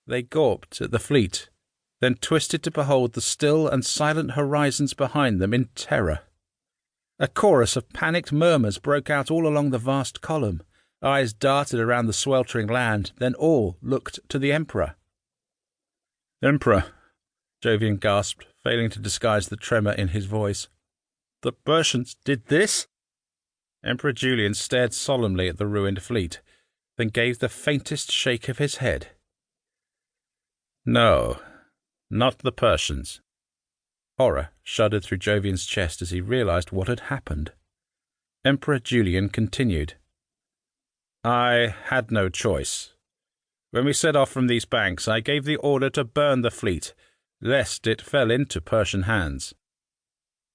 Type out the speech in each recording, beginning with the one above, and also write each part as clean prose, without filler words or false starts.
They gawped at the fleet, then twisted to behold the still and silent horizons behind them in terror. A chorus of panicked murmurs broke out all along the vast column. Eyes darted around the sweltering land, then all looked to the Emperor. "Emperor," Jovian gasped, failing to disguise the tremor in his voice. "The Persians did this?" Emperor Julian stared solemnly at the ruined fleet, then gave the faintest shake of his head. "No, not the Persians." Horror shuddered through Jovian's chest as he realized what had happened. Emperor Julian continued. "I had no choice. When we set off from these banks, I gave the order to burn the fleet, lest it fell into Persian hands.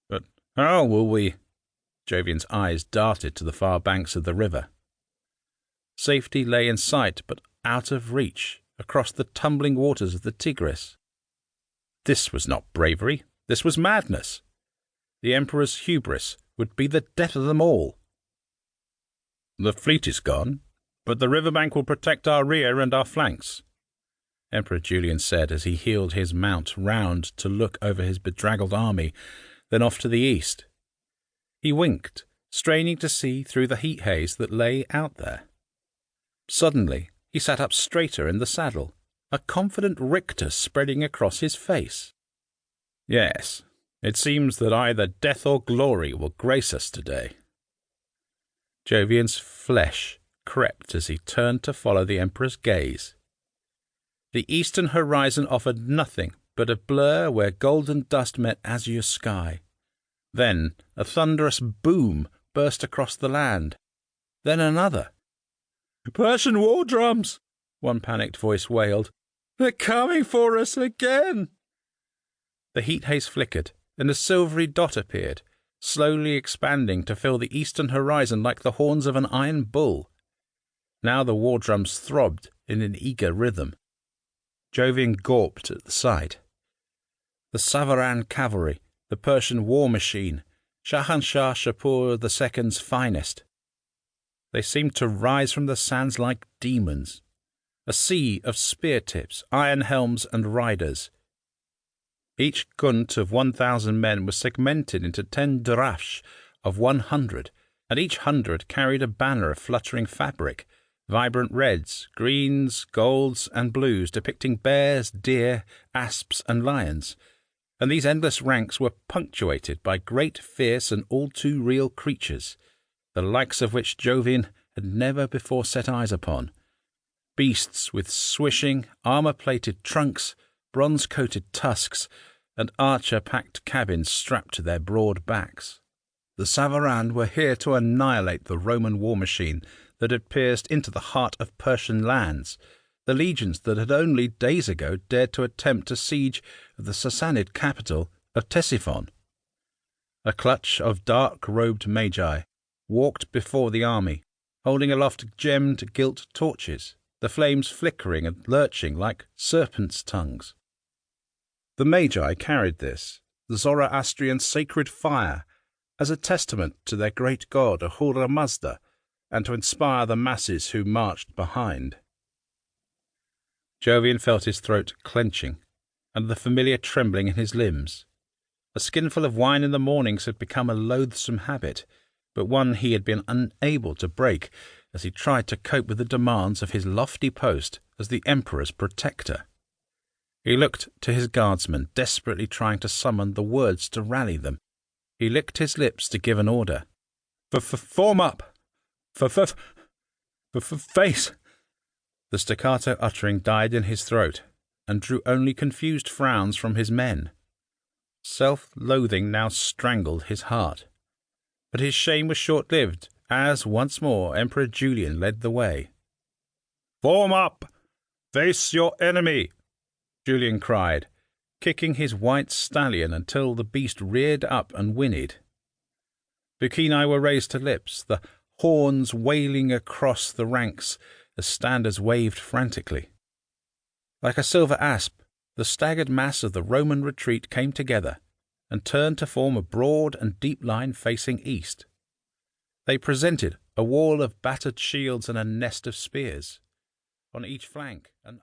But how will we—" Jovian's eyes darted to the far banks of the river. Safety lay in sight, but out of reach, across the tumbling waters of the Tigris. This was not bravery. This was madness. The Emperor's hubris would be the death of them all. "The fleet is gone, but the riverbank will protect our rear and our flanks," Emperor Julian said as he heeled his mount round to look over his bedraggled army, then off to the east. He winked, straining to see through the heat haze that lay out there. Suddenly, he sat up straighter in the saddle, a confident rictus spreading across his face. "Yes, it seems that either death or glory will grace us today." Jovian's flesh crept as he turned to follow the Emperor's gaze. The eastern horizon offered nothing but a blur where golden dust met azure sky. Then a thunderous boom burst across the land. Then another. "Persian war drums!" one panicked voice wailed. "They're coming for us again!" The heat haze flickered, and a silvery dot appeared, slowly expanding to fill the eastern horizon like the horns of an iron bull. Now the war drums throbbed in an eager rhythm. Jovian gawped at the sight. The Savaran cavalry, the Persian war machine, Shahanshah Shapur II's finest. They seemed to rise from the sands like demons, a sea of spear tips, iron helms, and riders. Each gunt of 1,000 men was segmented into 10 drafts of 100, and each 100 carried a banner of fluttering fabric, vibrant reds, greens, golds, and blues depicting bears, deer, asps, and lions, and these endless ranks were punctuated by great, fierce, and all too real creatures, the likes of which Jovian had never before set eyes upon. Beasts with swishing, armour-plated trunks, bronze-coated tusks, and archer-packed cabins strapped to their broad backs. The Savaran were here to annihilate the Roman war machine that had pierced into the heart of Persian lands, the legions that had only days ago dared to attempt a siege of the Sassanid capital of Ctesiphon. A clutch of dark-robed magi walked before the army, holding aloft gemmed gilt torches, the flames flickering and lurching like serpents' tongues. The magi carried this, the Zoroastrian sacred fire, as a testament to their great god Ahura Mazda, and to inspire the masses who marched behind. Jovian felt his throat clenching, and the familiar trembling in his limbs. A skinful of wine in the mornings had become a loathsome habit, but one he had been unable to break as he tried to cope with the demands of his lofty post as the Emperor's protector. He looked to his guardsmen, desperately trying to summon the words to rally them. He licked his lips to give an order. "Form up! Face!" The staccato uttering died in his throat, and drew only confused frowns from his men. Self-loathing now strangled his heart. But his shame was short-lived, as once more Emperor Julian led the way. "Form up! Face your enemy!" Julian cried, kicking his white stallion until the beast reared up and whinnied. Bucchini were raised to lips, the horns wailing across the ranks as standards waved frantically. Like a silver asp, the staggered mass of the Roman retreat came together and turned to form a broad and deep line facing east. They presented a wall of battered shields and a nest of spears. On each flank, an